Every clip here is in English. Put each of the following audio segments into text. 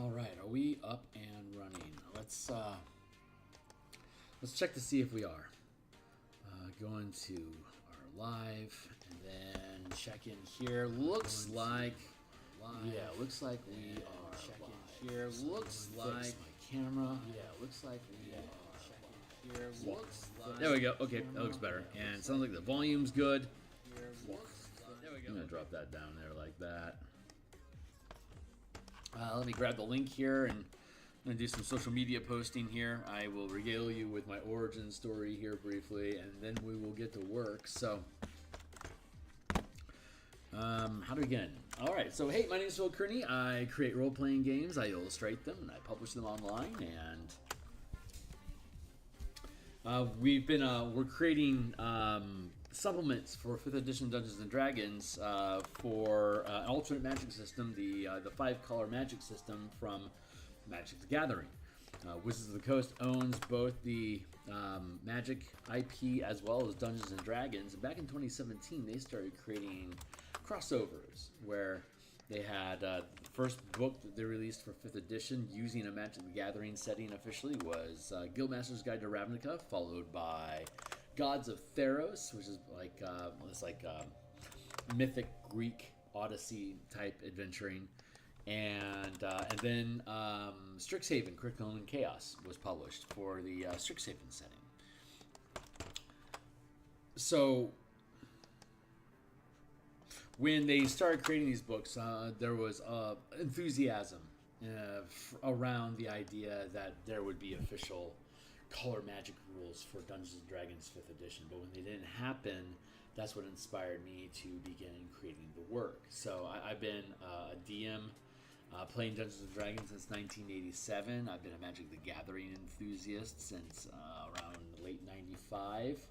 All right, are we up and running? Let's check to see if we are. Go into our live and then check in here. Looks like looks like we are checking here. Looks like my camera. Yeah, looks like we are checking here. Looks like there we go. Okay, that looks better. And it sounds like the volume's good. There we go. I'm gonna drop that down there like that. Let me grab the link here, and I'm going to do some social media posting here. I will regale you with my origin story here briefly, and then we will get to work. So, how do we begin? All right, so hey, my name is Phil Kearney. I create role-playing games, I illustrate them, and I publish them online, and we're creating supplements for 5th edition Dungeons and Dragons for an alternate magic system, the 5-color magic system from Magic the Gathering. Wizards of the Coast owns both the Magic IP as well as Dungeons and Dragons. And back in 2017, they started creating crossovers where they had the first book that they released for 5th edition using a Magic the Gathering setting officially was Guildmaster's Guide to Ravnica, followed by Gods of Theros, which is like mythic Greek Odyssey type adventuring, and then Strixhaven: Curriculum and Chaos was published for the Strixhaven setting. So when they started creating these books, there was enthusiasm around the idea that there would be official color magic rules for Dungeons & Dragons 5th edition. But when they didn't happen, that's what inspired me to begin creating the work. So I've been a DM playing Dungeons & Dragons since 1987. I've been a Magic the Gathering enthusiast since around late 95.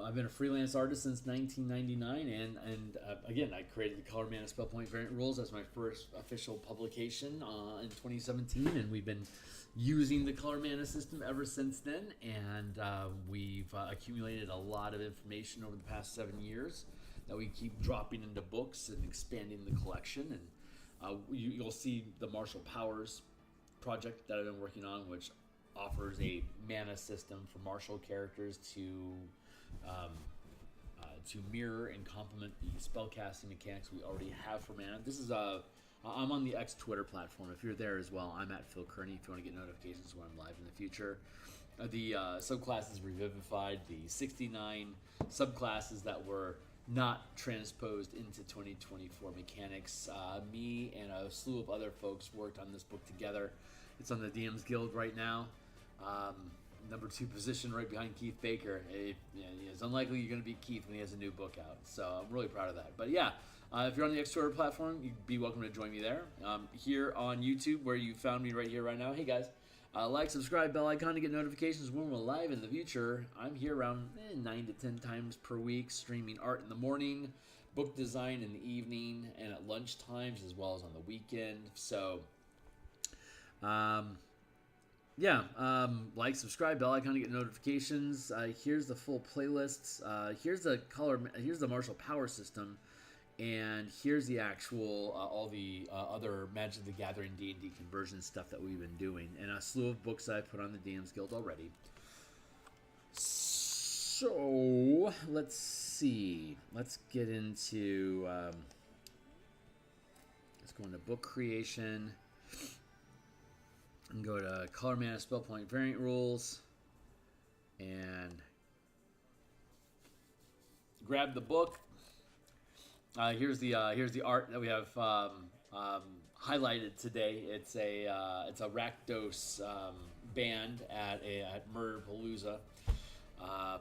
I've been a freelance artist since 1999, and again, I created the Color Mana Spell Point Variant Rules as my first official publication in 2017, and we've been using the Color Mana system ever since then, and we've accumulated a lot of information over the past 7 years that we keep dropping into books and expanding the collection, and you'll see the Martial Powers project that I've been working on, which offers a mana system for martial characters to mirror and complement the spellcasting mechanics we already have for mana. This is I'm on the X Twitter platform. If you're there as well, I'm at Phil Kearney. If you want to get notifications when I'm live in the future, the Subclasses Revivified, the 69 subclasses that were not transposed into 2024 mechanics. Me and a slew of other folks worked on this book together. It's on the DMsGuild right now. Number 2 position right behind Keith Baker. It's unlikely you're going to beat Keith when he has a new book out. So I'm really proud of that. But yeah, if you're on the X Twitter platform, you'd be welcome to join me there. Here on YouTube, where you found me right here, right now. Hey guys, like, subscribe, bell icon to get notifications when we're live in the future. I'm here around 9 to 10 times per week, streaming art in the morning, book design in the evening, and at lunch times, as well as on the weekend. So, like, subscribe, bell icon to get notifications. Here's the full playlists. Here's the Martial Power system, and here's the actual all the other Magic the Gathering D&D conversion stuff that we've been doing, and a slew of books that I've put on the DMsGuild already. So let's see. Let's get into. Let's go into book creation. And go to Color Mana Spell Point Variant Rules and grab the book. Here's the art that we have highlighted today. It's a Rakdos band at Murderpalooza,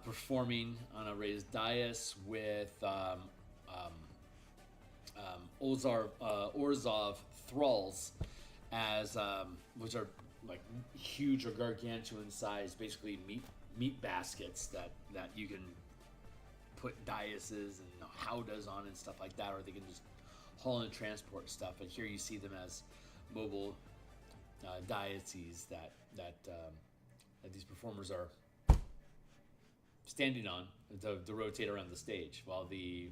performing on a raised dais with Orzhov thralls, as which are like huge or gargantuan size, basically meat baskets that you can put daises and howdahs on and stuff like that, or they can just haul and transport stuff. And here you see them as mobile daises that these performers are standing on to rotate around the stage, while the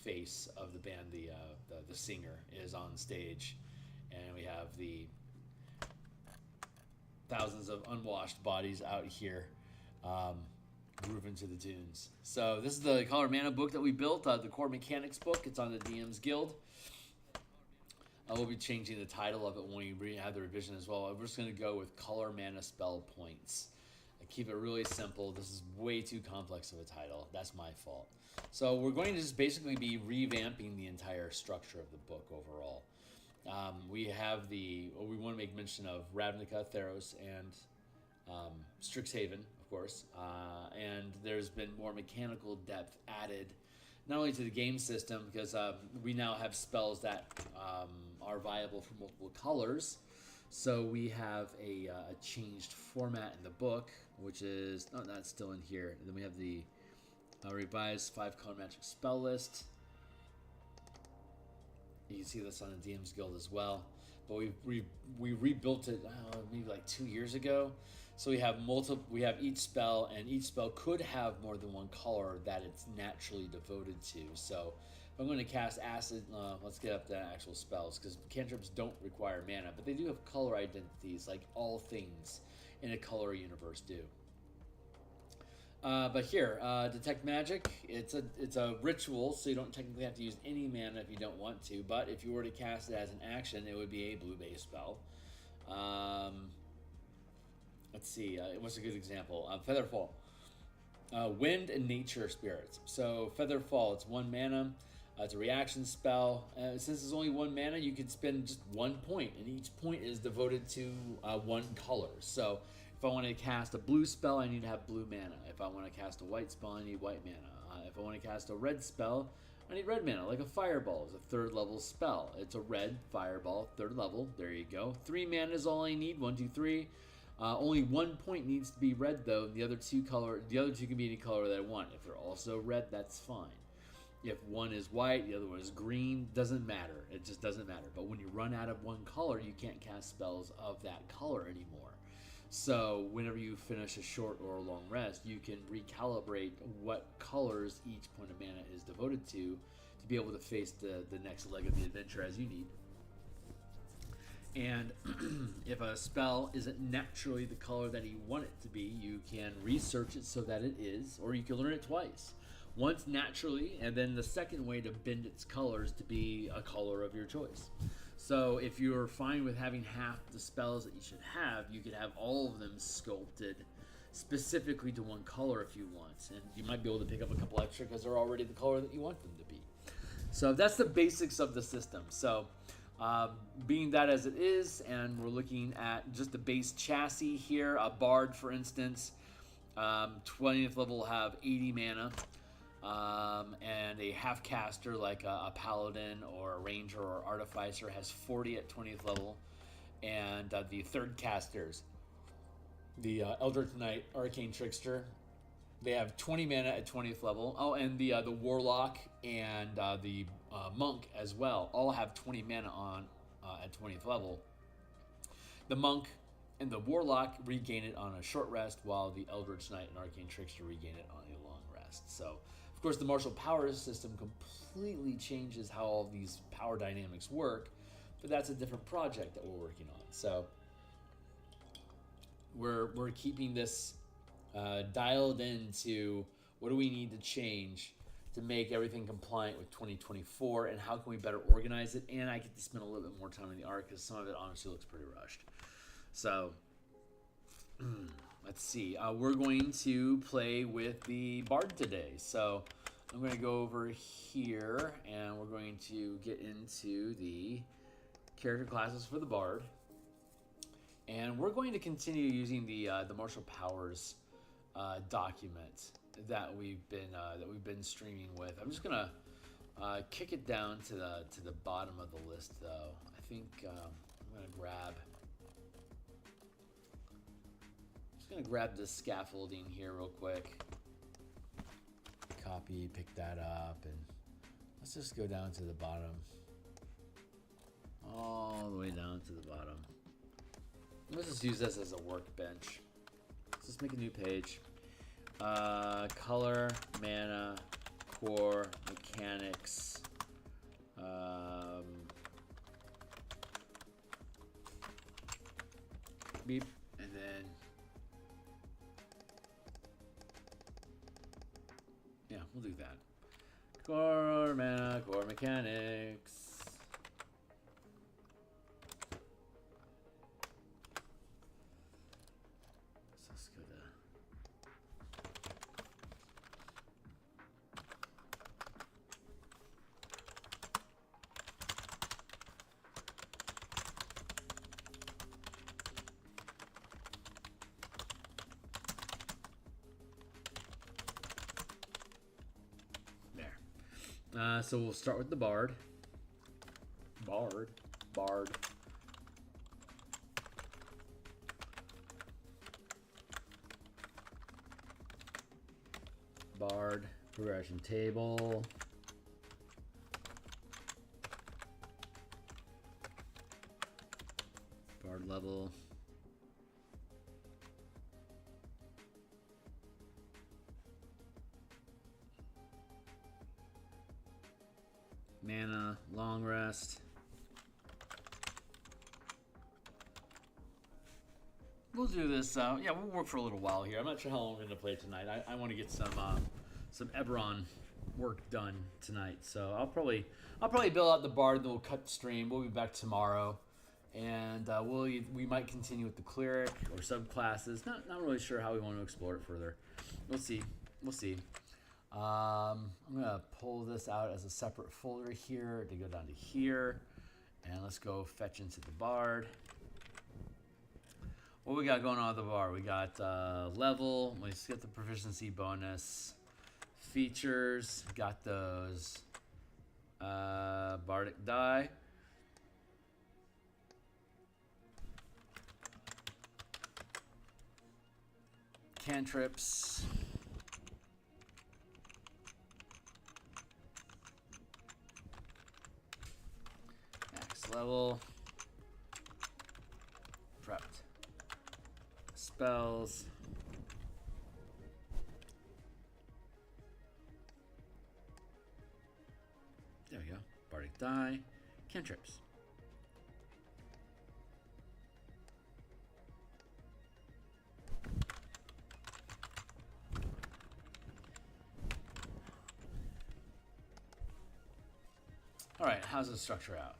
face of the band, the singer, is on stage, and we have the thousands of unwashed bodies out here grooving to the tunes. So this is the Color Mana book that we built, the core mechanics book. It's on the DMsGuild. We'll be changing the title of it when we have the revision as well. We're just going to go with Color Mana Spell Points. I keep it really simple. This is way too complex of a title. That's my fault. So we're going to just basically be revamping the entire structure of the book overall. We have we want to make mention of Ravnica, Theros, and Strixhaven, of course. And there's been more mechanical depth added, not only to the game system, because we now have spells that are viable for multiple colors. So we have a changed format in the book, which is, oh, that's still in here. And then we have the revised 5-color magic spell list. You can see this on the DMsGuild as well. But we rebuilt it maybe like 2 years ago. So we have each spell, and each spell could have more than one color that it's naturally devoted to. So if I'm going to cast Acid, let's get up to actual spells, because cantrips don't require mana, but they do have color identities, like all things in a color universe do. But here, Detect Magic, it's a ritual, so you don't technically have to use any mana if you don't want to, but if you were to cast it as an action, it would be a blue-based spell. Let's see, what's a good example? Featherfall. Wind and Nature Spirits. So Featherfall, it's 1 mana. It's a reaction spell. Since it's only 1 mana, you can spend just 1 point, and each point is devoted to 1 color. So if I want to cast a blue spell, I need to have blue mana. If I want to cast a white spell, I need white mana. If I want to cast a red spell, I need red mana, like a Fireball is a 3rd level spell. It's a red Fireball, 3rd level. There you go. 3 mana is all I need. 1, 2, 3. Only 1 point needs to be red, though. The other two can be any color that I want. If they're also red, that's fine. If one is white, the other one is green, doesn't matter. It just doesn't matter. But when you run out of one color, you can't cast spells of that color anymore. So whenever you finish a short or a long rest, you can recalibrate what colors each point of mana is devoted to be able to face the next leg of the adventure as you need. And if a spell isn't naturally the color that you want it to be, you can research it so that it is, or you can learn it twice. Once naturally, and then the second way to bend its colors to be a color of your choice. So if you're fine with having half the spells that you should have, you could have all of them sculpted specifically to one color if you want. And you might be able to pick up a couple extra because they're already the color that you want them to be. So that's the basics of the system. So being that as it is, and we're looking at just the base chassis here, a Bard, for instance, 20th level will have 80 mana. And a half caster like a paladin or a ranger or artificer has 40 at 20th level, and the 3rd casters, the Eldritch Knight, Arcane Trickster, they have 20 mana at 20th level. Oh, and the Warlock and the Monk as well all have 20 mana on at 20th level. The Monk and the Warlock regain it on a short rest, while the Eldritch Knight and Arcane Trickster regain it on a long rest. So of course, the martial powers system completely changes how all these power dynamics work, but that's a different project that we're working on. So we're keeping this dialed into what do we need to change to make everything compliant with 2024, and how can we better organize it. And I get to spend a little bit more time in the art because some of it honestly looks pretty rushed. So let's see. We're going to play with the Bard today. So I'm going to go over here, and we're going to get into the character classes for the Bard. And we're going to continue using the martial powers document that we've been streaming with. I'm just gonna kick it down to the bottom of the list, though. I think I'm gonna grab this scaffolding here real quick. Copy, pick that up, and let's just go down to the bottom, all the way down to the bottom. Let's just use this as a workbench. Let's just make a new page. Color, mana, core, mechanics. Beep, and then yeah, we'll do that. Core mana, core mechanics. So let's go to so we'll start with the Bard. Bard. Bard, progression table. Bard level. Mana, long rest. We'll do this. Yeah, we'll work for a little while here. I'm not sure how long we're going to play tonight. I want to get some Eberron work done tonight. So I'll probably build out the Bard, then we'll cut the stream. We'll be back tomorrow, and we might continue with the Cleric or subclasses. Not really sure how we want to explore it further. We'll see. I'm gonna pull this out as a separate folder here to go down to here, and let's go fetch into the Bard. What we got going on with the Bard? We got level. Let's get the proficiency bonus. Features, got those. Bardic die. Cantrips. Level, prepped, spells, there we go, Bardic die, cantrips. All right, how's the structure out?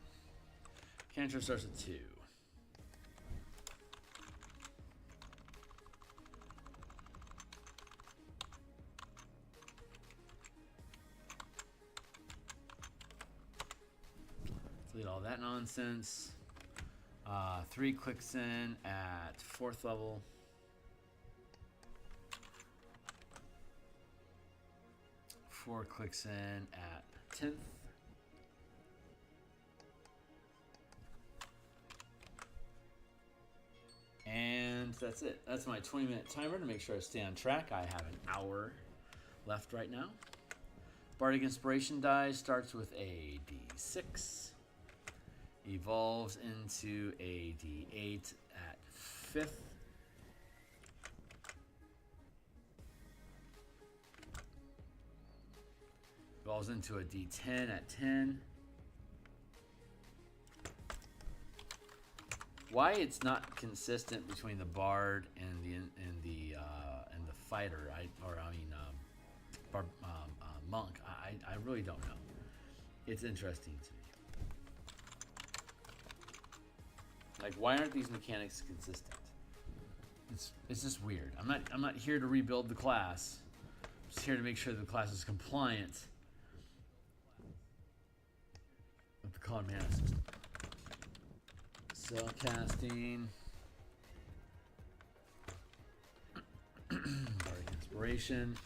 Cantrip starts at 2. Delete all that nonsense. 3 clicks in at 4th level. 4 clicks in at 10th. And that's it. That's my 20-minute timer to make sure I stay on track. I have an hour left right now. Bardic Inspiration die starts with a D6. Evolves into a D8 at 5th. Evolves into a D10 at 10. Why it's not consistent between the Bard and the fighter, monk, I really don't know. It's interesting to me. Like, why aren't these mechanics consistent? It's just weird. I'm not here to rebuild the class. I'm just here to make sure the class is compliant with the con mana system. Cell casting. Bardic Inspiration.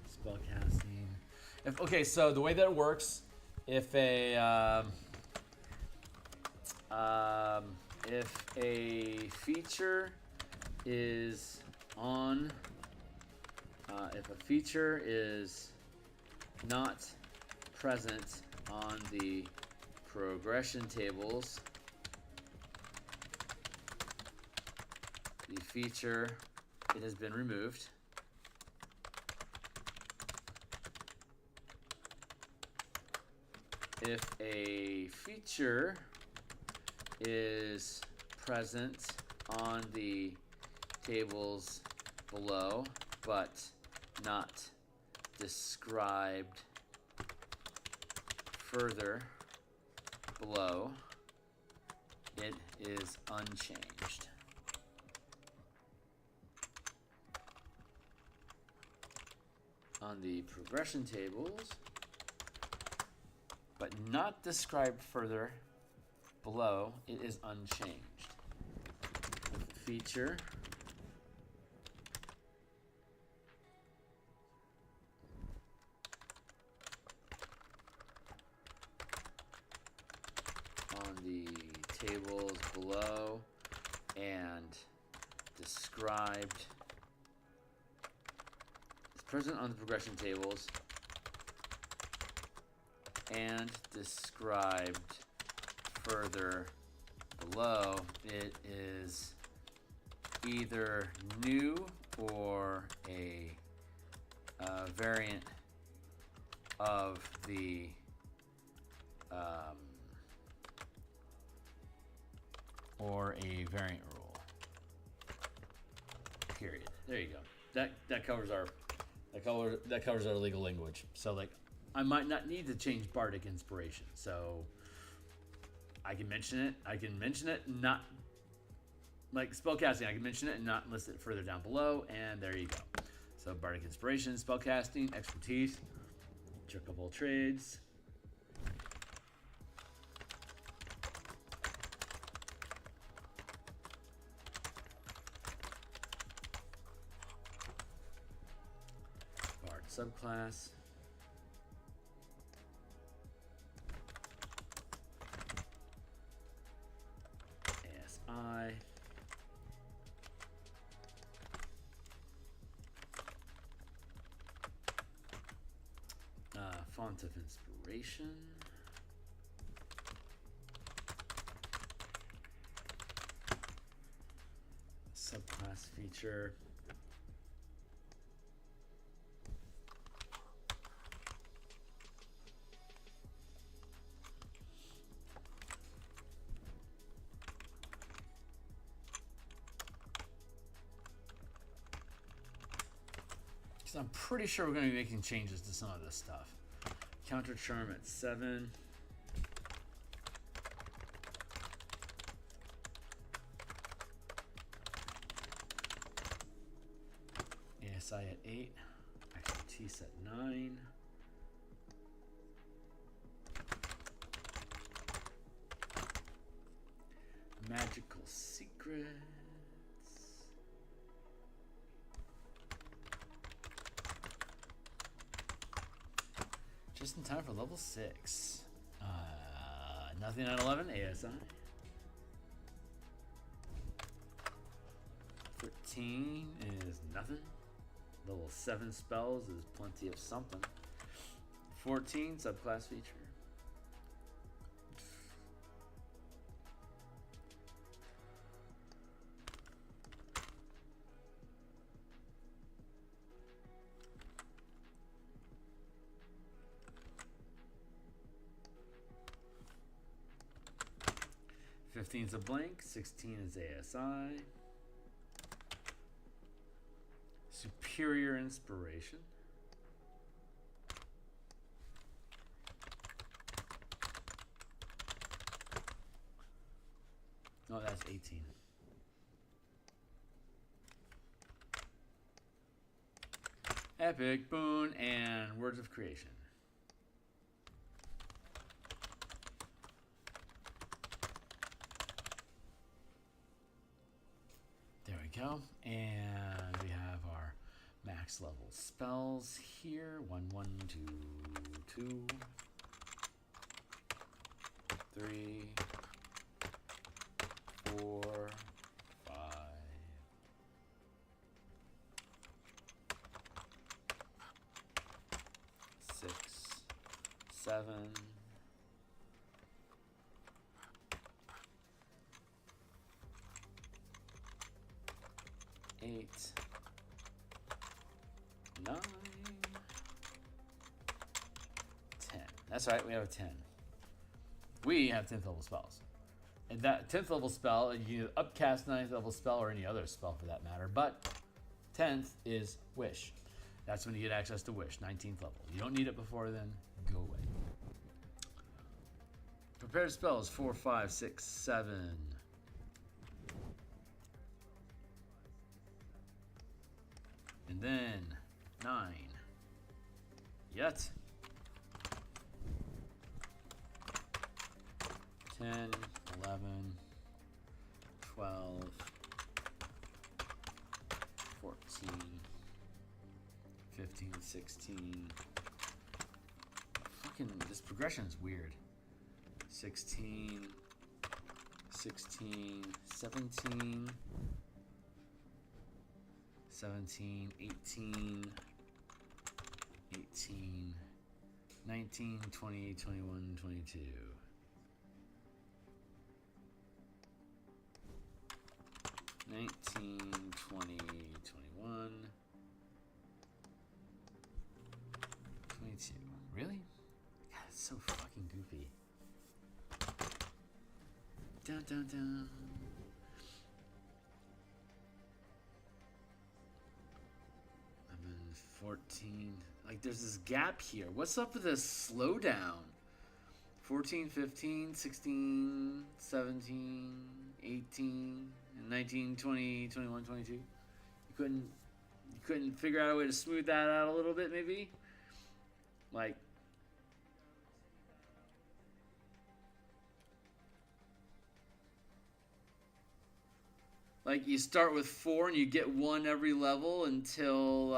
Spell casting. Okay, so the way that it works, if a feature is on. If a feature is not present on the progression tables, feature, it has been removed. If a feature is present on the tables below, but not described further below, it is unchanged. On the progression tables, but not described further below, it is unchanged. Feature on the tables below and described is present on the progression tables and described further below, it is either new or a variant of the variant rule. Period. There you go. That covers our legal language. So like, I might not need to change bardic inspiration. So I can mention it. I can mention it, not like spellcasting. I can mention it and not list it further down below. And there you go. So bardic inspiration, spellcasting, expertise, check up all trades. Bard subclass. ASI. Font of inspiration. Subclass feature. So I'm pretty sure we're going to be making changes to some of this stuff. Counter charm at 7. ASI at 8. Expertise at 9. Magical secrets. Just in time for level 6. Nothing at 11. ASI. 13 is nothing. Level 7 spells is plenty of something. 14 subclass feature. Is a blank, 16 is ASI. Superior inspiration. Oh, that's 18. Epic boon and words of creation. Go, and we have our max level spells here. 1, 1, 2, 2, 3, 4, 5, 6, 7. 8, 9, 10. That's right, we have a 10. We have 10th level spells. And that 10th level spell, you can upcast 9th level spell or any other spell for that matter, but 10th is Wish. That's when you get access to Wish, 19th level. You don't need it before then, go away. Prepared spells 4, 5, 6, 7. And then 9. Yet. 10, 11, 12, 14, 15, 16. Fucking, this progression is weird. 16, 16, 17, 17, 18, 18, 19, 20, 21, 22. 19, 20, 21, 22. Really? God, it's so fucking goofy. Dun, dun, dun. I'm in 14. Like, there's this gap here. What's up with this slowdown? 14, 15, 16, 17, 18, 19, 20, 21, 22. You couldn't figure out a way to smooth that out a little bit, maybe? Like you start with 4 and you get 1 every level until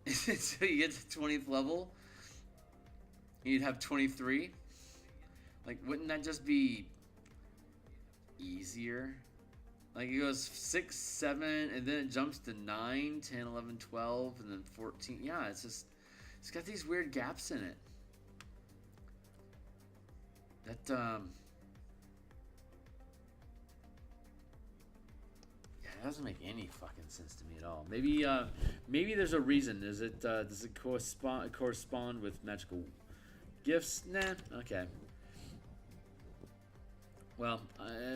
until you get to 20th level. You'd have 23. Like, wouldn't that just be easier? Like, it goes 6, 7, and then it jumps to 9, 10, 11, 12, and then 14. Yeah, it's got these weird gaps in it. That, yeah, it doesn't make any fucking sense to me at all. Maybe there's a reason. Does it correspond with magical gifts? Nah, okay. Well,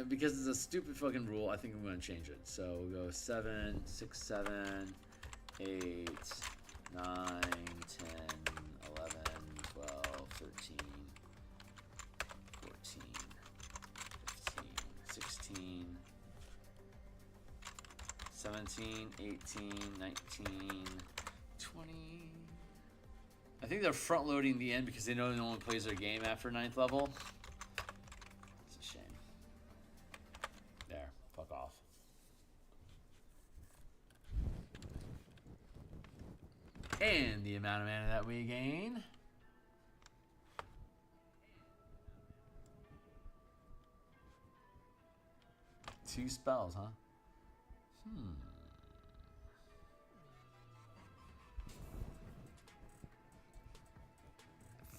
because it's a stupid fucking rule, I think I'm going to change it. So we'll go 7, 6, 7, 8, 9, 10, 11, 12, 13, 14, 15, 16, 17, 18, 19, 20. I think they're front loading the end because they know no one plays their game after 9th level. Fuck off. And the amount of mana that we gain. Two spells, huh?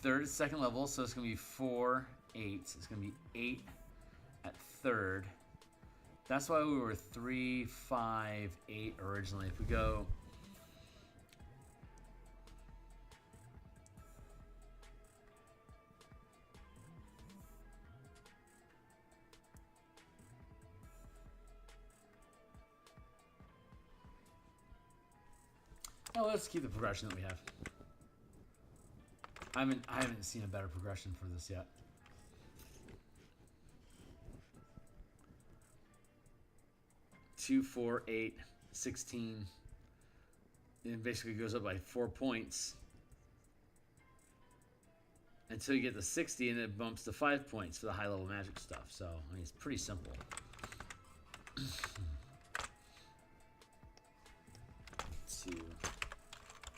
Third, second level, so it's gonna be 4, 8. It's gonna be 8 at third. That's why we were 3, 5, 8 originally. If we go... Oh, let's keep the progression that we have. I haven't seen a better progression for this yet. Two, 4, 8, 16. And it basically goes up by 4 points until you get to 60, and it bumps to 5 points for the high level magic stuff. So I mean, it's pretty simple. 2,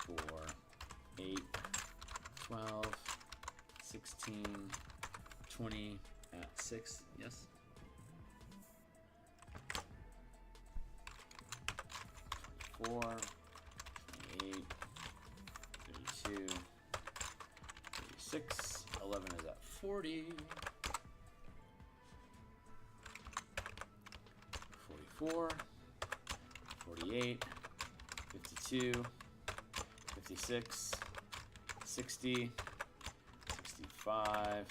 4, 8, 12, 16, 20 at 6. Yes. 4, 28, 32, 36, 11 is at 40, 44, 48, 52, 56, 60, 65,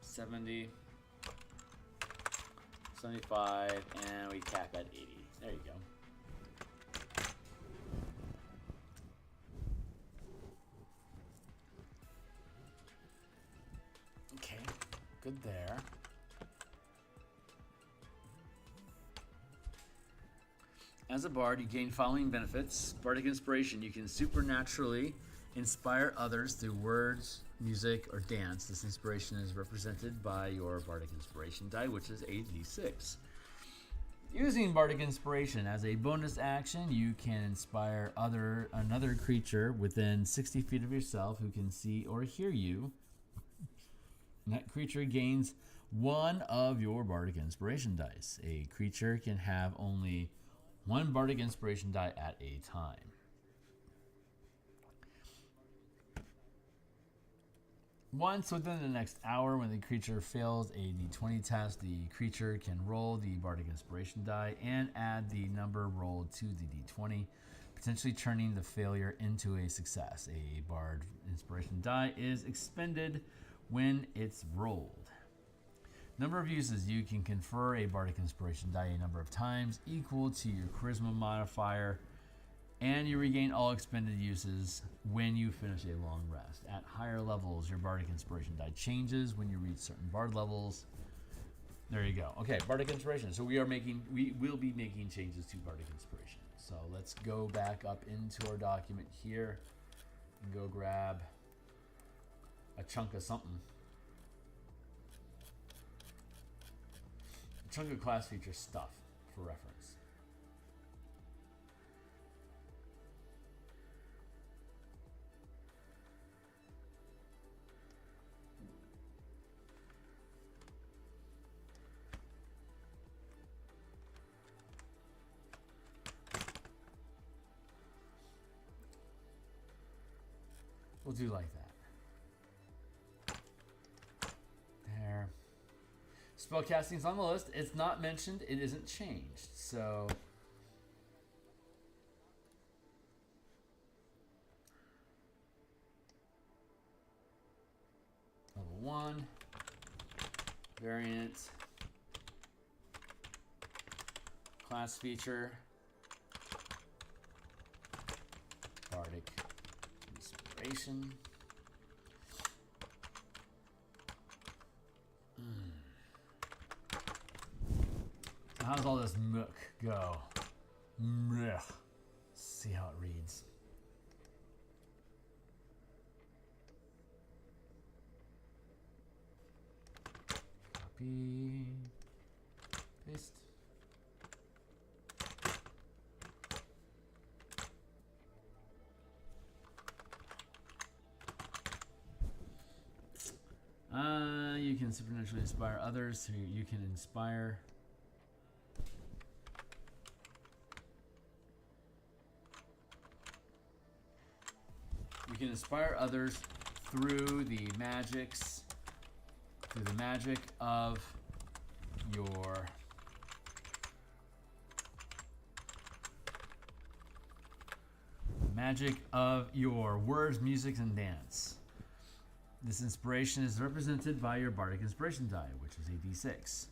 70, 75, and we cap at 80. There you go. Okay, good there. As a bard, you gain following benefits. Bardic Inspiration, you can supernaturally inspire others through words, music, or dance. This inspiration is represented by your Bardic Inspiration die, which is a d6. Using Bardic Inspiration as a bonus action, you can inspire another creature within 60 feet of yourself who can see or hear you. And that creature gains one of your Bardic Inspiration dice. A creature can have only one Bardic Inspiration die at a time. Once within the next hour, when the creature fails a d20 test, the creature can roll the Bardic Inspiration die and add the number rolled to the d20, potentially turning the failure into a success. A Bard Inspiration die is expended when it's rolled. Number of uses: you can confer a Bardic Inspiration die a number of times equal to your Charisma modifier, and you regain all expended uses when you finish a long rest. At higher levels, your Bardic Inspiration die changes when you reach certain Bard levels. There you go. Okay, Bardic Inspiration. So we will be making changes to Bardic Inspiration. So let's go back up into our document here and go grab a chunk of something. A chunk of class feature stuff for reference. We'll do like that. There. Spellcasting's on the list. It's not mentioned. It isn't changed. So level 1 variant class feature Bardic Inspiration. How does all this mook go? Mrugh. See how it reads. Copy. Paste. You can supernaturally inspire others, so you can inspire. You can inspire others through the magic of your words, music, and dance. This inspiration is represented by your Bardic Inspiration die, which is a d6.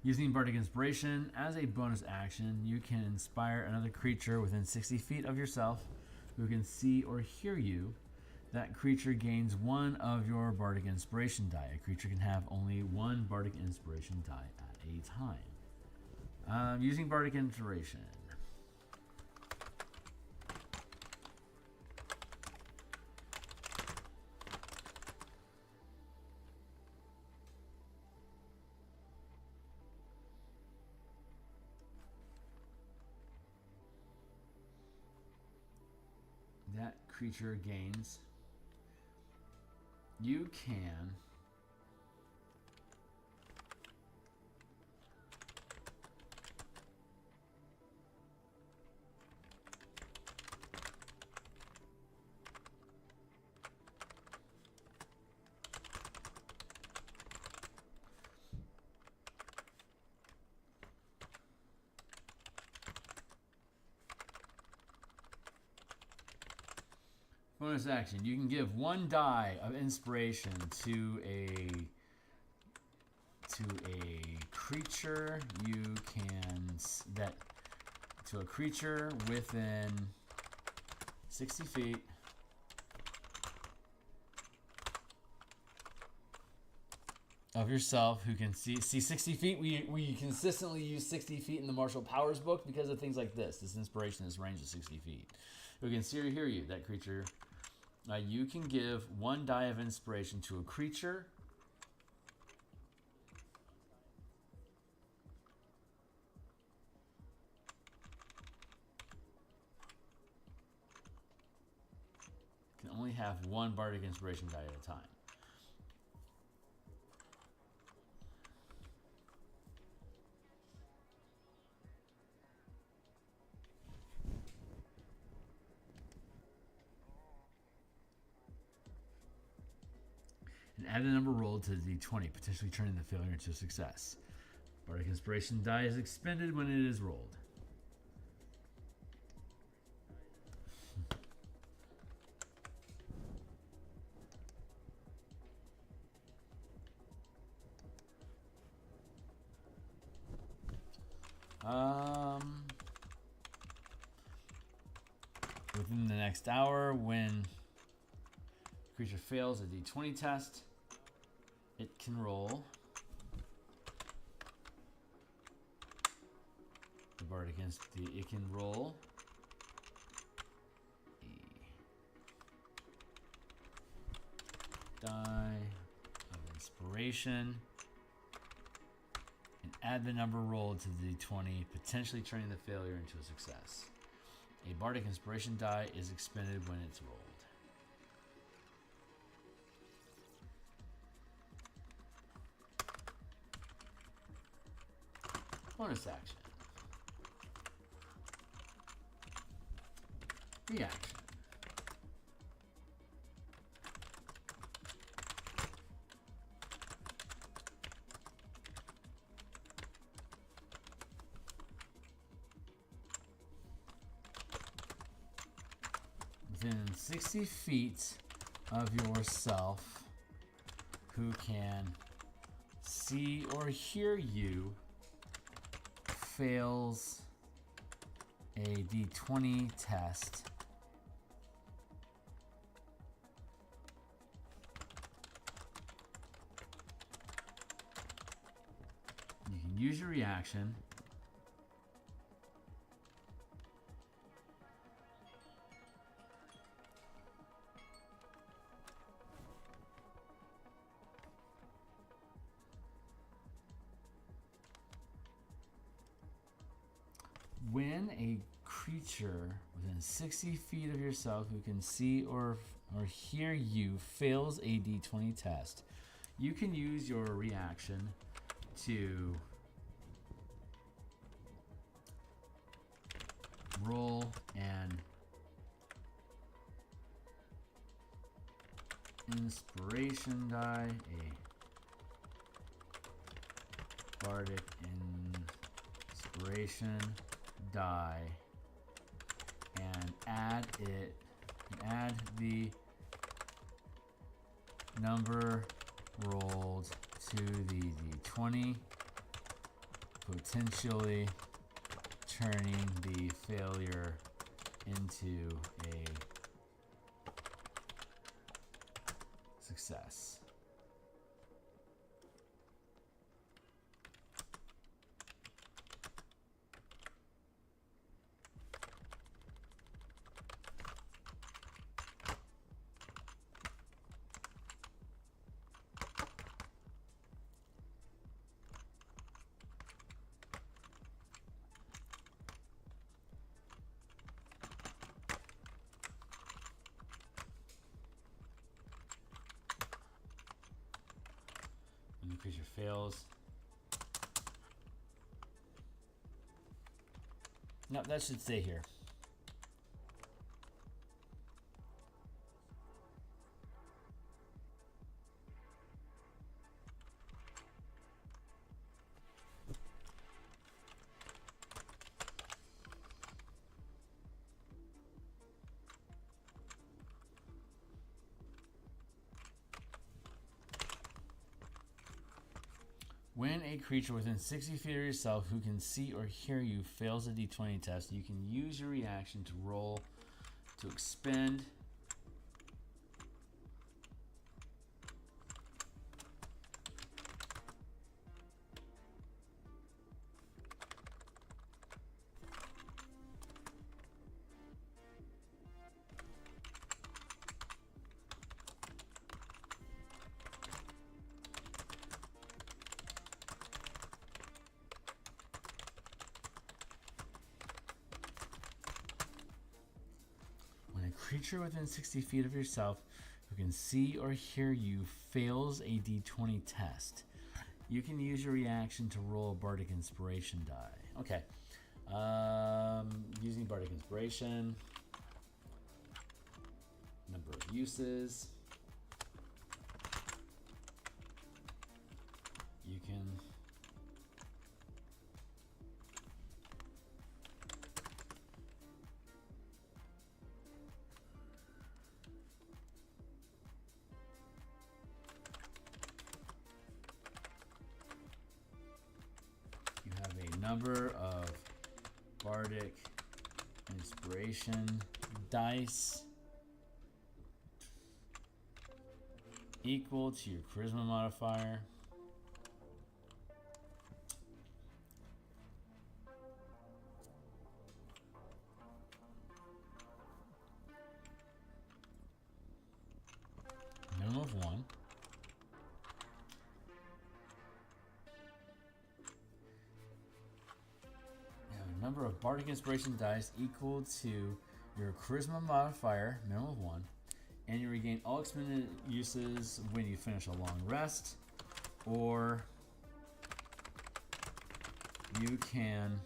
Using Bardic Inspiration as a bonus action, you can inspire another creature within 60 feet of yourself who can see or hear you. That creature gains one of your Bardic Inspiration die. A creature can have only one Bardic Inspiration die at a time. Using Bardic Inspiration. That creature gains. You can Bonus action. You can give 1 die of inspiration to a creature. You can to a creature within 60 feet. Of yourself, who can see 60 feet. We consistently use 60 feet in the martial powers book because of things like this. This inspiration is range of 60 feet. Who can see or hear you, that creature. You can give 1 die of inspiration to a creature. Can only have 1 bardic inspiration die at a time. And add the number rolled to the d20, potentially turning the failure into a success. Bardic Inspiration die is expended when it is rolled. Within the next hour, when creature fails a d20 test, it can roll the bard against the. It can roll a die of inspiration and add the number rolled to the d20, potentially turning the failure into a success. A bardic inspiration die is expended when it's rolled. Bonus action. Reaction. Within 60 feet of yourself, who can see or hear you, fails a d20 test. You can use your reaction when a creature within 60 feet of yourself who can see or hear you fails a d20 test, you can use your reaction to roll an inspiration die, a bardic inspiration die, and add the number rolled to the d20, potentially turning the failure into a success. When the creature fails. No, that should stay here. When a creature within 60 feet of yourself who can see or hear you fails a d20 test, you can use your reaction to roll to expend creature within 60 feet of yourself who can see or hear you fails a d20 test. You can use your reaction to roll a Bardic Inspiration die. Okay. Using Bardic Inspiration. Number of uses. You can... number of Bardic Inspiration dice equal to your Charisma modifier. Minimum of 1. Number of Bardic Inspiration dice equal to your Charisma modifier, minimum of 1, and you regain all expended uses when you finish a long rest, or you can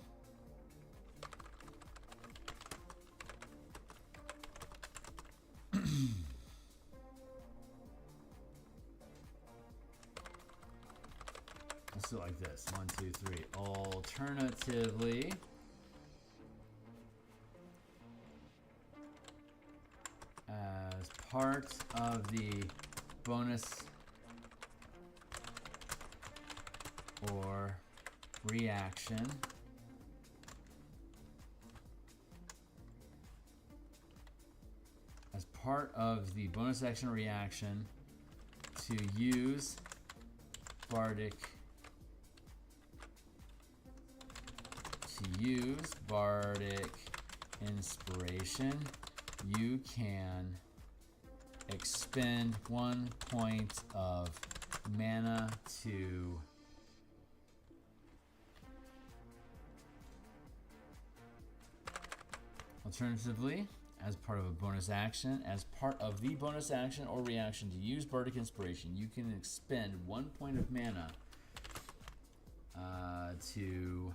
let's do it like this. 1, 2, 3. Alternatively, as part of the bonus or reaction, as part of the bonus action or reaction, to use Bardic Inspiration, you can expend 1 point of mana to alternatively, as part of a bonus action, as part of the bonus action or reaction to use Bardic Inspiration, you can expend 1 point of mana to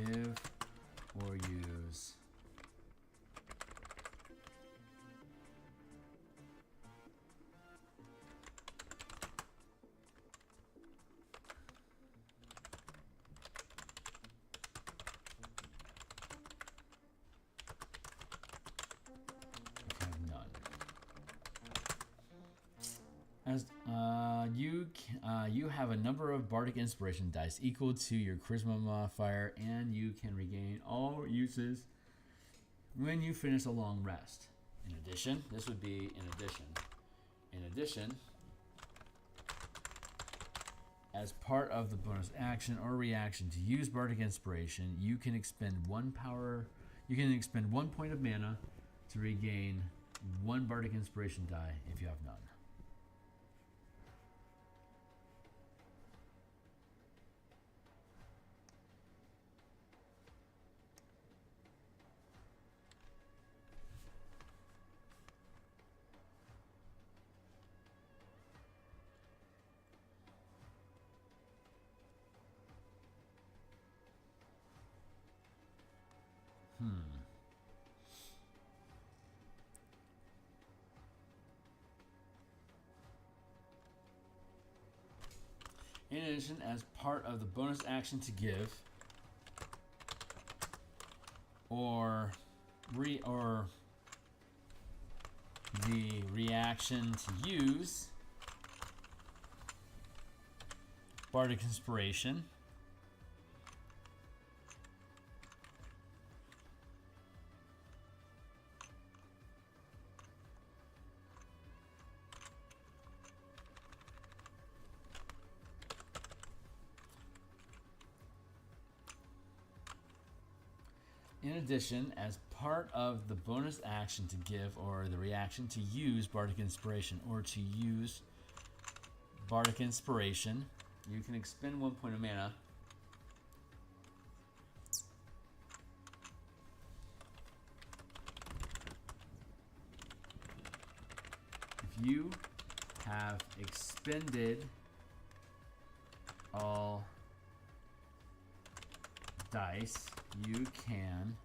give or use as you have a number of Bardic Inspiration dice equal to your Charisma modifier, and you can regain all uses when you finish a long rest. In addition, this would be in addition, as part of the bonus action or reaction to use Bardic Inspiration, you can expend 1 point of mana to regain 1 Bardic Inspiration die if you have none. In addition, as part of the bonus action to give, or the reaction to use, Bardic Inspiration. In addition, as part of the bonus action to give or the reaction to use Bardic Inspiration or to use Bardic Inspiration, you can expend 1 point of mana. If you have expended all dice, you can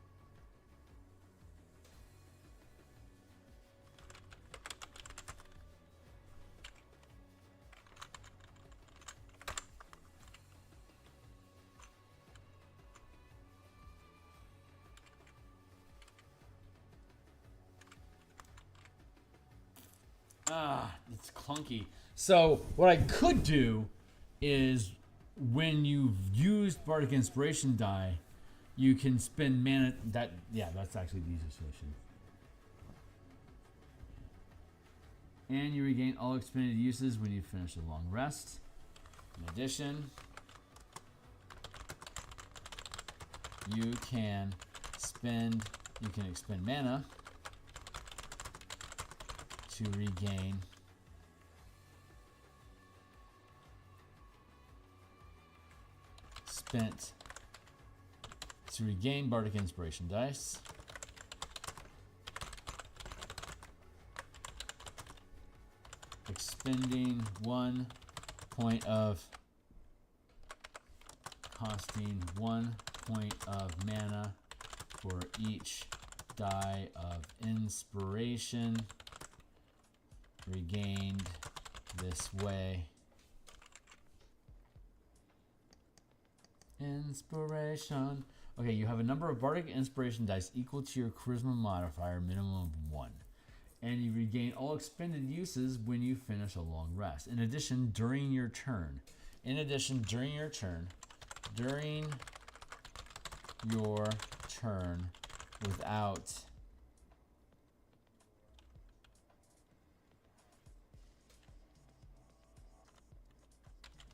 it's clunky. So what I could do is when you've used Bardic Inspiration die, you can spend mana. That's actually the easiest solution. And you regain all expended uses when you finish a long rest. In addition, you can expend mana to regain Bardic Inspiration dice. Expending 1 point of costing 1 point of mana for each die of inspiration regained this way. Inspiration. Okay, you have a number of Bardic Inspiration dice equal to your Charisma modifier, minimum of 1. And you regain all expended uses when you finish a long rest. In addition, during your turn. Without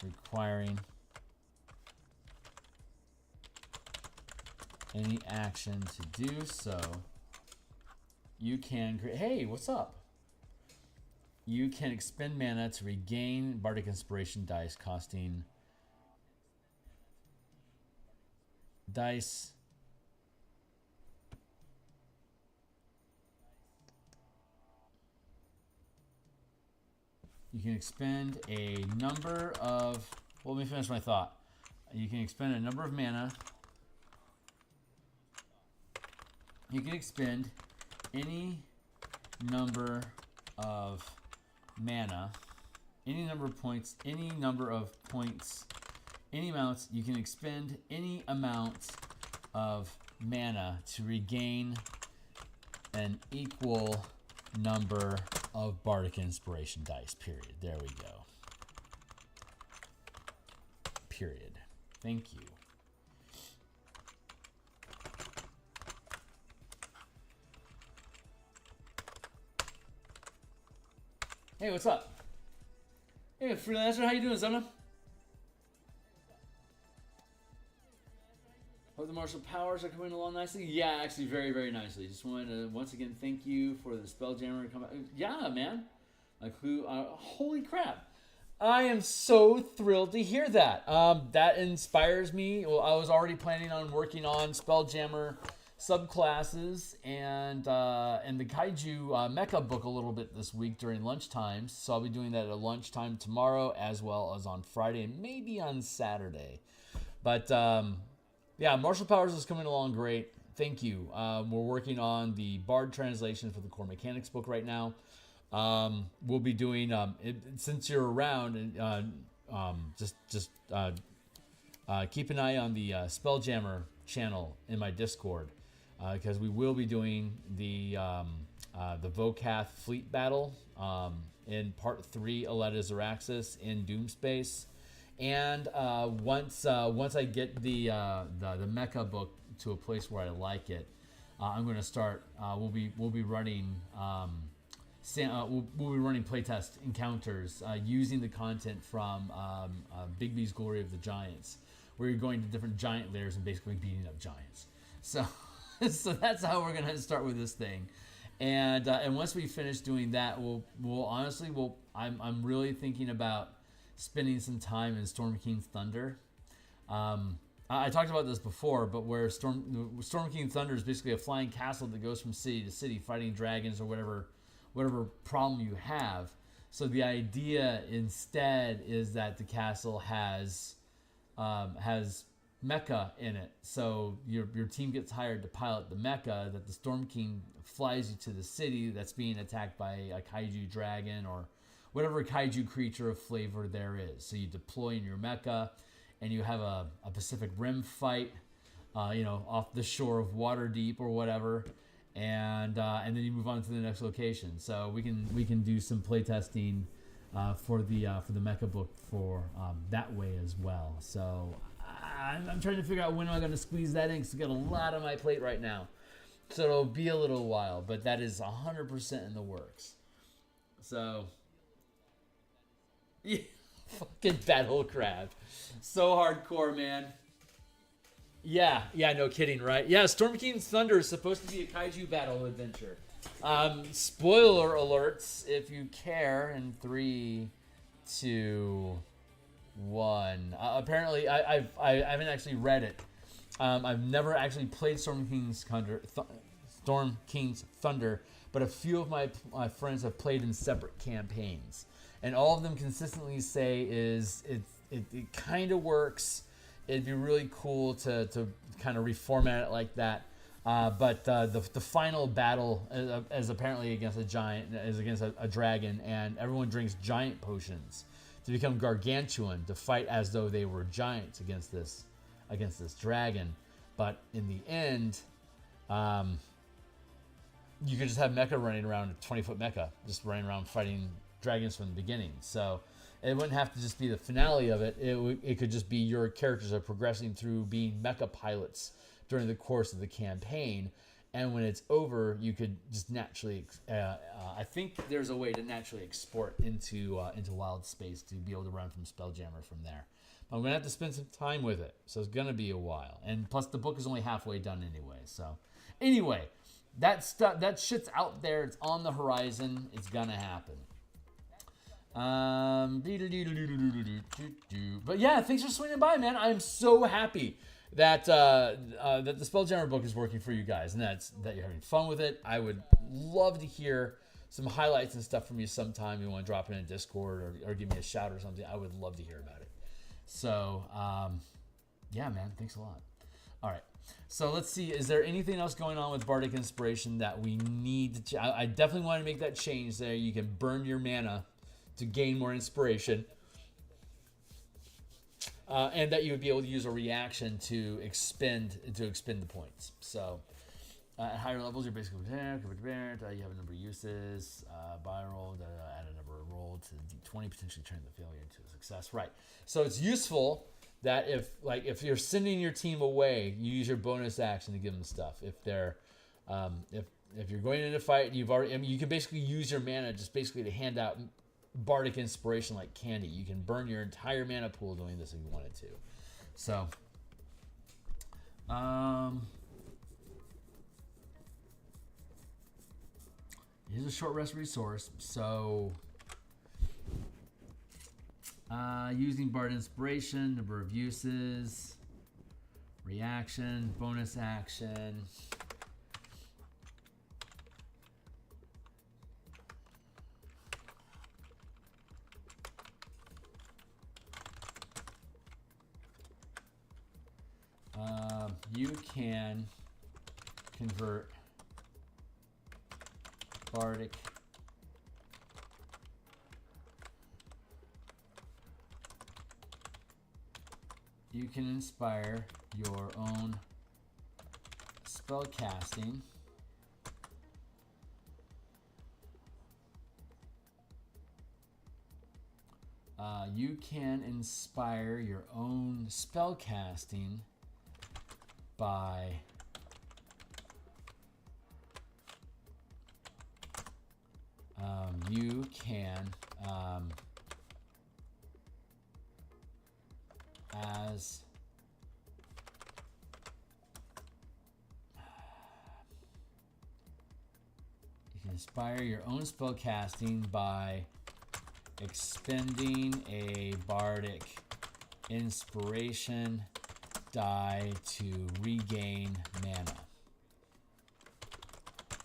requiring any action to do so, you can create. Hey, what's up? You can expend mana to regain Bardic Inspiration dice, costing dice. You can expend a number of. Well, let me finish my thought. You can expend a number of mana. You can expend any number of mana, any number of points, any amounts. You can expend any amount of mana to regain an equal number of Bardic Inspiration dice, period. There we go. Period. Thank you. Hey, what's up? Hey, freelancer, how you doing, Zona? Hope the martial powers are coming along nicely. Yeah, actually, very, very nicely. Just wanted to once again thank you for the Spelljammer come out. Yeah, man. Like who? Holy crap! I am so thrilled to hear that. That inspires me. Well, I was already planning on working on Spelljammer subclasses and the Kaiju Mecha book a little bit this week during lunchtime. So I'll be doing that at lunchtime tomorrow as well as on Friday and maybe on Saturday. But yeah, Martial Powers is coming along great. Thank you. We're working on the Bard translation for the Core Mechanics book right now. We'll be doing, since you're around, and keep an eye on the Spelljammer channel in my Discord, because we will be doing the Vocath fleet battle in part 3, Aleta Zaraxis in Doomspace, and once I get the mecha book to a place where I like it, I'm going to start. We'll be running. We'll be running playtest encounters using the content from Bigby's Glory of the Giants, where you're going to different giant layers and basically beating up giants. So, so that's how we're gonna start with this thing, and once we finish doing that, I'm really thinking about spending some time in Storm King's Thunder. I talked about this before, but where Storm King Thunder is basically a flying castle that goes from city to city, fighting dragons or whatever problem you have. So the idea instead is that the castle has mecha in it. So your team gets hired to pilot the mecha that the Storm King flies you to the city that's being attacked by a kaiju dragon or whatever kaiju creature of flavor there is. So you deploy in your mecha and you have a Pacific Rim fight, off the shore of Waterdeep or whatever. And then you move on to the next location. So we can do some playtesting for the mecha book for that way as well. So I'm trying to figure out when I'm going to squeeze that in, because I've got a lot on my plate right now. So it'll be a little while, but that is 100% in the works. So yeah, fucking Battlecraft, so hardcore, man. Yeah, no kidding, right? Yeah, Storm King's Thunder is supposed to be a kaiju battle adventure. Spoiler alerts, if you care, in 3, 2, 1. Apparently, I haven't actually read it. I've never actually played Storm King's Thunder, but a few of my friends have played in separate campaigns, and all of them consistently say it kind of works. It'd be really cool to kind of reformat it like that. But the final battle is apparently against a giant, is against a dragon, and everyone drinks giant potions to become gargantuan, to fight as though they were giants against this dragon. But in the end, you could just have mecha running around, a 20-foot mecha, just running around fighting dragons from the beginning. So it wouldn't have to just be the finale of it. It could just be your characters are progressing through being mecha pilots during the course of the campaign, and when it's over, you could just naturally. I think there's a way to naturally export into Wild Space to be able to run from Spelljammer from there. But I'm gonna have to spend some time with it, so it's gonna be a while. And plus, the book is only halfway done anyway. So anyway, that shit's out there. It's on the horizon. It's gonna happen. But yeah, thanks for swinging by, man. I'm so happy that that the Spelljammer book is working for you guys, and that you're having fun with it. I would love to hear some highlights and stuff from you sometime. You want to drop it in a Discord or give me a shout or something. I would love to hear about it. So yeah, man, thanks a lot. All right, so let's see. Is there anything else going on with Bardic Inspiration that we need to? I definitely want to make that change there. You can burn your mana to gain more inspiration, and that you would be able to use a reaction to expend the points. So at higher levels, you're basically prepared. You have a number of uses. Buy a roll, add a number of roll to D20, potentially turn the failure into a success. Right. So it's useful that if you're sending your team away, you use your bonus action to give them stuff. If they're if you're going into a fight, you can basically use your mana just basically to hand out Bardic Inspiration like candy. You can burn your entire mana pool doing this if you wanted to. So here's a short rest resource. So using Bard Inspiration, number of uses, reaction, bonus action. You can convert Bardic You can inspire your own spell casting you can inspire your own spell casting by you can as you can inspire your own spell casting by expending a bardic inspiration die to regain mana.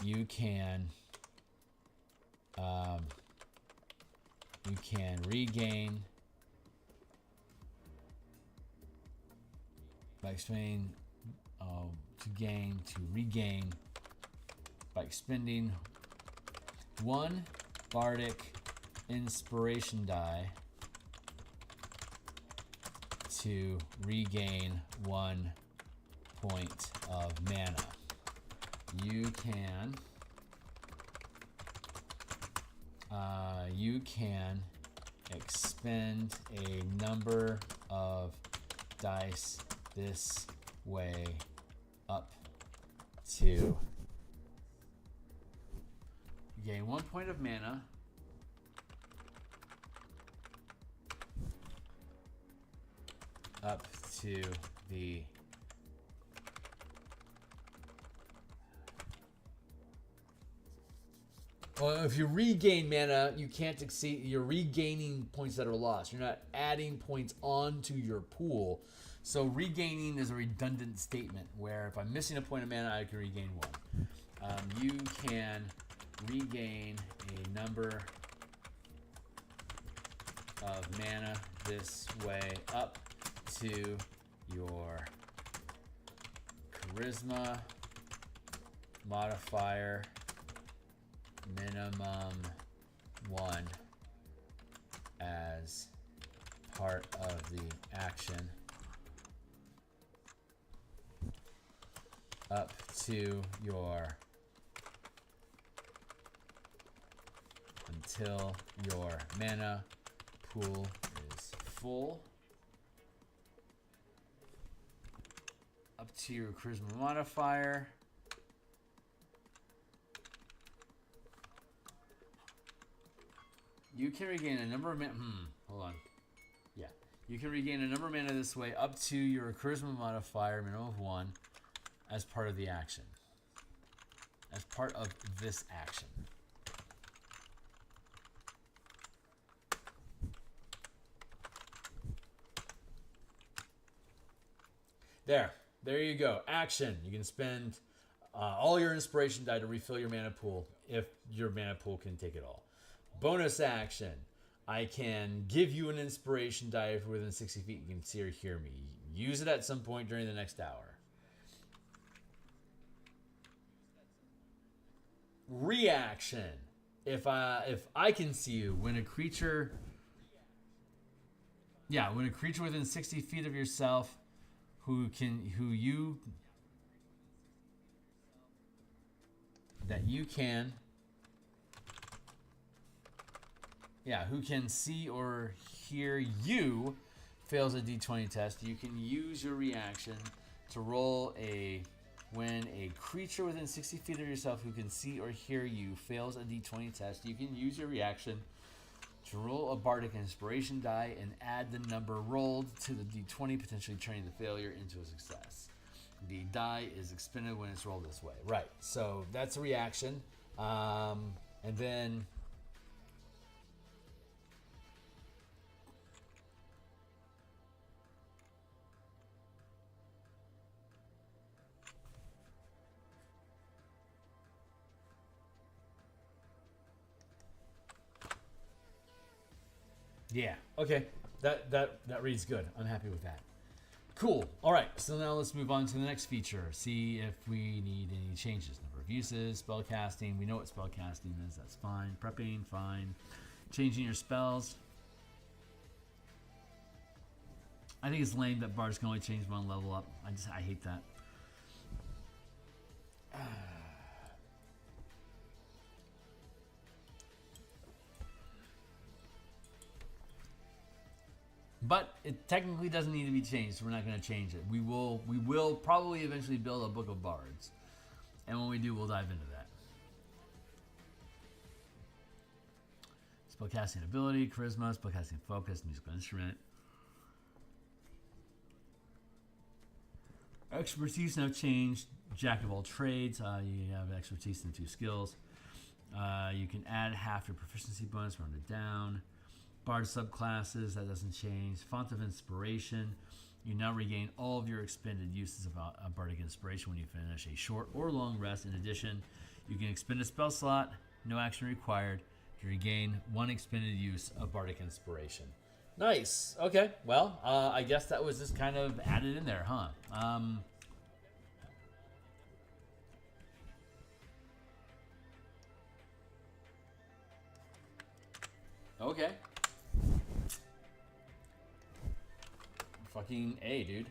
You can regain by expending to regain by expending one bardic inspiration die to regain 1 point of mana. You can expend a number of dice this way up to gain 1 point of mana. Up to the well, if you regain mana, you can't exceed. You're regaining points that are lost. You're not adding points onto your pool. So regaining is a redundant statement where if I'm missing a point of mana, I can regain 1. You can regain a number of mana this way up to your charisma modifier minimum 1 as part of the action up to your until your mana pool is full. Up to your charisma modifier. You can regain a number of mana. Hold on. Yeah. You can regain a number of mana this way up to your charisma modifier, minimum of 1, as part of the action. As part of this action. There you go. Action. You can spend all your inspiration die to refill your mana pool if your mana pool can take it all. Bonus action. I can give you an inspiration die if you're within 60 feet. You can see or hear me. Use it at some point during the next hour. Reaction. If I can see you, when a creature within 60 feet of yourself who can see or hear you fails a d20 test, you can use your reaction to roll when a creature within 60 feet of yourself who can see or hear you fails a d20 test, you can use your reaction to roll a bardic inspiration die and add the number rolled to the d20, potentially turning the failure into a success. The die is expended when it's rolled this way. Right, so that's a reaction. And then yeah, okay. That reads good. I'm happy with that. Cool. All right, so now let's move on to the next feature. See if we need any changes. Number of uses, spell casting. We know what spell casting is. That's fine. Prepping, fine. Changing your spells. I think it's lame that Bards can only change one level up. I hate that. But it technically doesn't need to be changed, so we're not going to change it. We will probably eventually build a book of Bards. And when we do, we'll dive into that. Spellcasting ability, charisma, spellcasting focus, musical instrument. Expertise now changed. Jack of all trades. You have expertise in 2 skills. You can add half your proficiency bonus, round it down. Bard subclasses, that doesn't change. Font of Inspiration. You now regain all of your expended uses of Bardic Inspiration when you finish a short or long rest. In addition, you can expend a spell slot, no action required. You regain 1 expended use of Bardic Inspiration. Nice. Okay. Well, I guess that was just kind of added in there, huh? Okay. Fucking A, dude.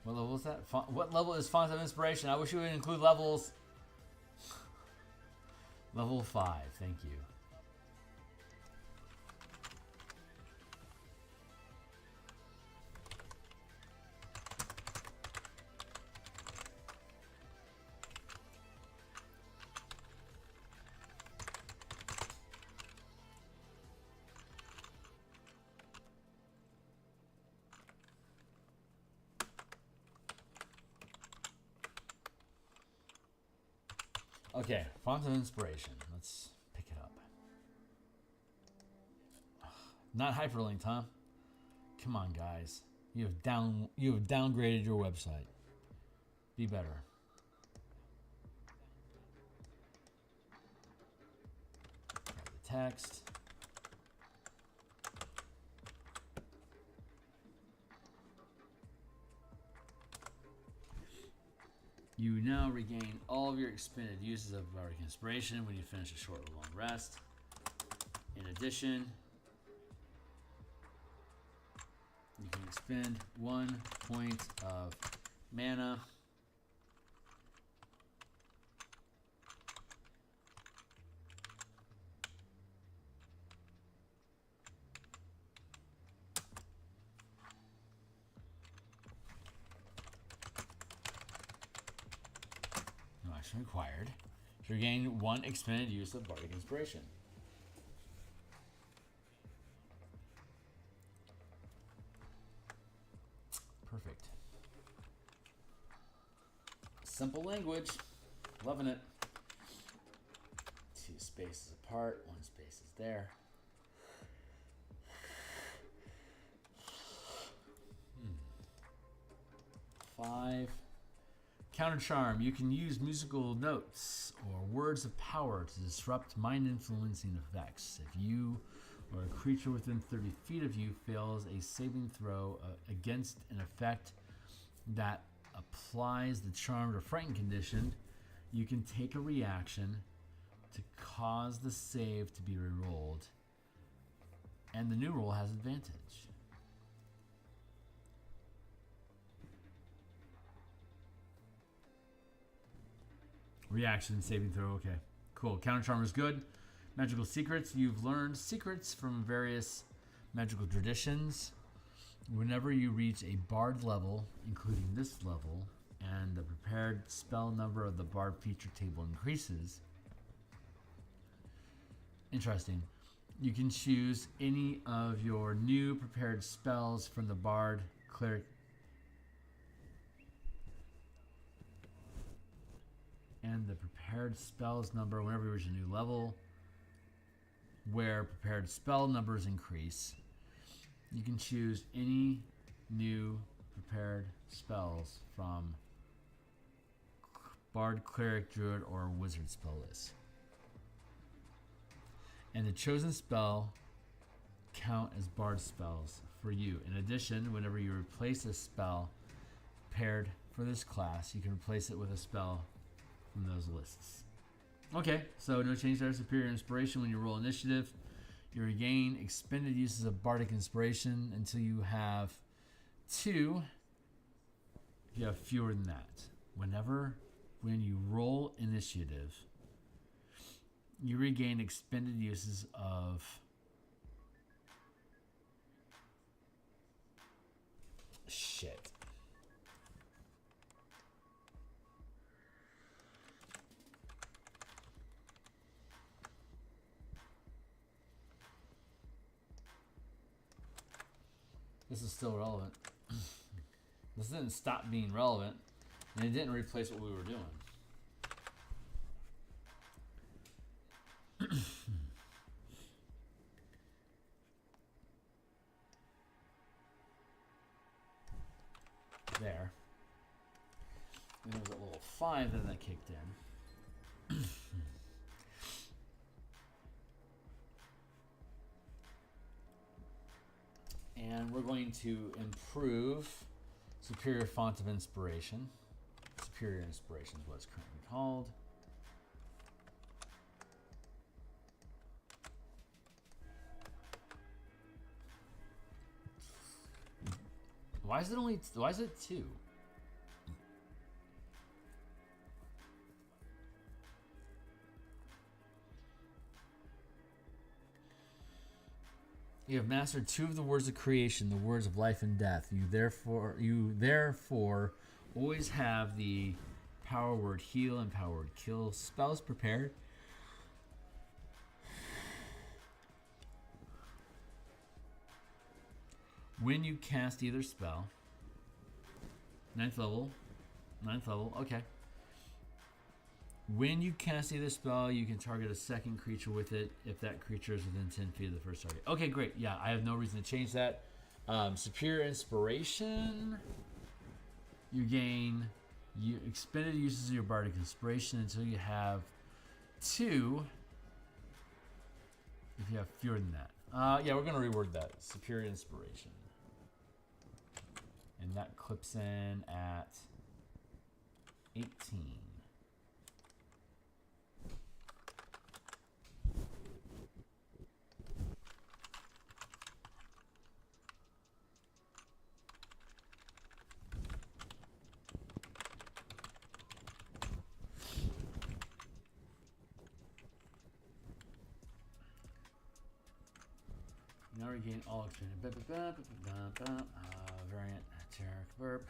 What level is that? What level is Font of Inspiration? I wish you would include levels. Level 5, thank you. Okay, Font of Inspiration. Let's pick it up. Not hyperlinked, huh? Come on, guys. You have downgraded your website. Be better. Grab the text. You now regain all of your expended uses of Bardic Inspiration when you finish a short or long rest. In addition, you can expend 1 point of mana. Required to regain 1 expended use of Bardic Inspiration. Perfect. Simple language. Loving it. 2 spaces apart, 1 space is there. 5. Counter Charm. You can use musical notes or words of power to disrupt mind-influencing effects. If you or a creature within 30 feet of you fails a saving throw against an effect that applies the charmed or frightened condition, you can take a reaction to cause the save to be rerolled, and the new roll has advantage. Reaction, saving throw, okay. Cool. Counter Charm is good. Magical Secrets. You've learned secrets from various magical traditions. Whenever you reach a Bard level, including this level, and the prepared spell number of the Bard feature table increases. Interesting. You can choose any of your new prepared spells from the Bard, Cleric, and the prepared spells number whenever you reach a new level, where prepared spell numbers increase. You can choose any new prepared spells from Bard, Cleric, Druid, or Wizard spell list. And the chosen spell count as Bard spells for you. In addition, whenever you replace a spell paired for this class, you can replace it with a spell from those lists. Okay, so no change there. Superior Inspiration when you roll initiative. You regain expended uses of Bardic Inspiration until you have 2. If you have fewer than that. When you roll initiative, you regain expended uses of shit. This is still relevant. This didn't stop being relevant, and it didn't replace what we were doing. There. And there was a little 5 that kicked in. And we're going to improve Superior Font of Inspiration. Superior Inspiration is what it's currently called. Why is it 2? You have mastered 2 of the words of creation, the words of life and death. You therefore always have the power word heal and power word kill spells prepared. When you cast either spell, 9th level, okay. When you cast either spell, you can target a second creature with it if that creature is within 10 feet of the first target. Okay, great. Yeah, I have no reason to change that. Superior Inspiration. You gain expended uses of your Bardic Inspiration until you have 2. If you have fewer than that. Yeah, we're going to reword that. Superior Inspiration. And that clips in at 18. Now regain all expended. Variant Tarek burp.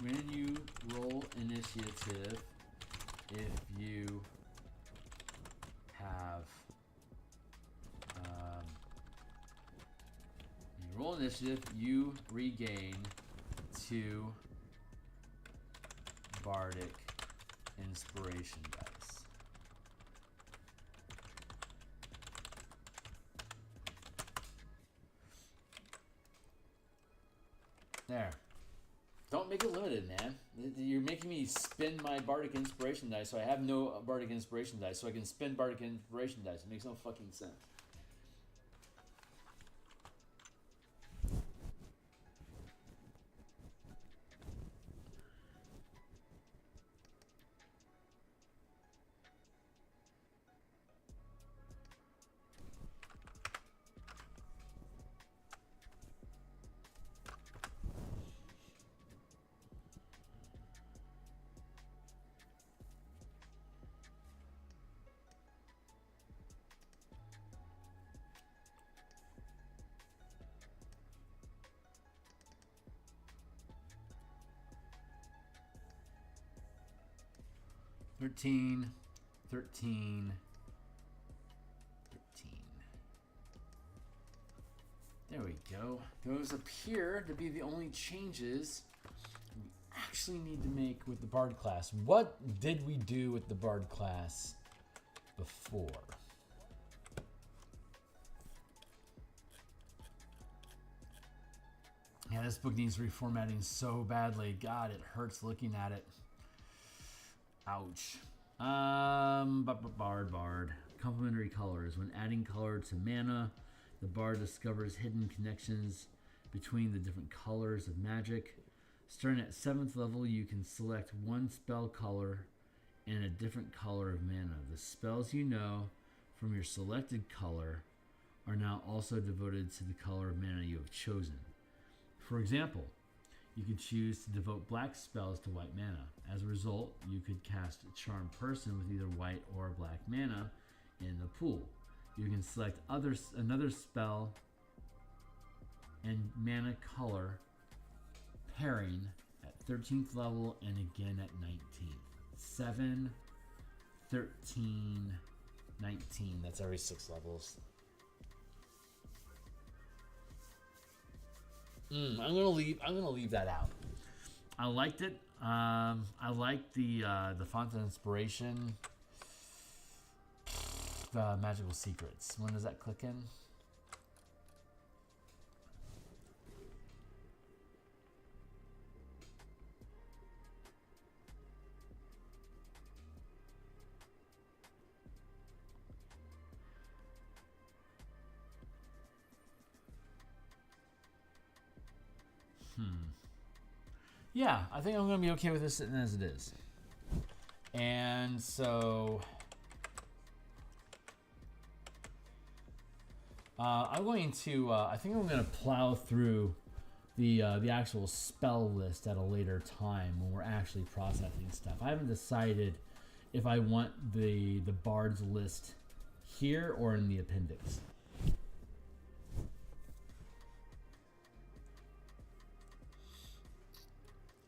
When you roll initiative, if you have you regain 2 Bardic Inspiration dice. There. Don't make it limited, man. You're making me spend my Bardic Inspiration dice, so I have no Bardic Inspiration dice, so I can spend Bardic Inspiration dice. It makes no fucking sense. Thirteen. There we go. Those appear to be the only changes we actually need to make with the Bard class. What did we do with the Bard class before? Yeah, this book needs reformatting so badly. God, it hurts looking at it. Ouch. Bard. Complementary colors. When adding color to mana, the bard discovers hidden connections between the different colors of magic. Starting at 7th level, you can select one spell color and a different color of mana. The spells you know from your selected color are now also devoted to the color of mana you have chosen. For example, you could choose to devote black spells to white mana. As a result, you could cast Charm Person with either white or black mana in the pool. You can select another spell and mana color pairing at 13th level and again at 19th. 7, 13, 19. That's every 6 levels. I'm gonna leave that out. I liked it. I like the font of inspiration. The magical secrets. When does that click in? Yeah, I think I'm going to be okay with this sitting as it is. And so I'm going to, I think I'm going to plow through the actual spell list at a later time when we're actually processing stuff. I haven't decided if I want the Bards list here or in the appendix.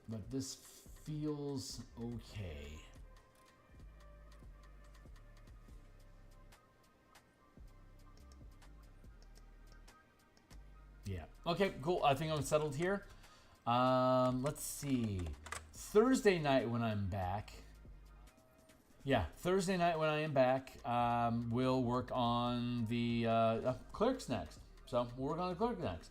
But this feels okay. Yeah. Okay, cool. I think I'm settled here. Let's see. Thursday night when I'm back. Yeah, Thursday night when I am back, we'll work on the clerics next. So we'll work on the clerics next.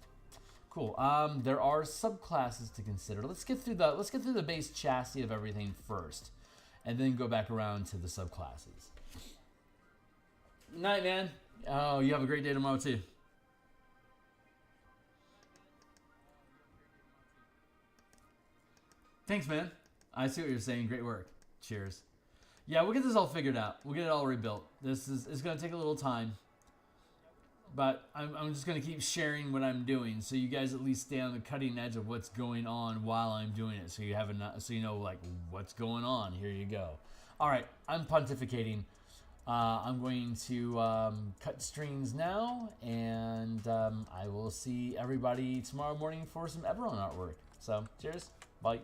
Cool. There are subclasses to consider. Let's get through the base chassis of everything first, and then go back around to the subclasses. Night, man. Oh, you have a great day tomorrow too. Thanks, man. I see what you're saying. Great work. Cheers. Yeah, we'll get this all figured out. We'll get it all rebuilt. It's going to take a little time. But I'm just going to keep sharing what I'm doing, so you guys at least stay on the cutting edge of what's going on while I'm doing it. So you know like what's going on. Here you go. All right, I'm pontificating. I'm going to cut strings now, and I will see everybody tomorrow morning for some Eberron artwork. So cheers. Bye.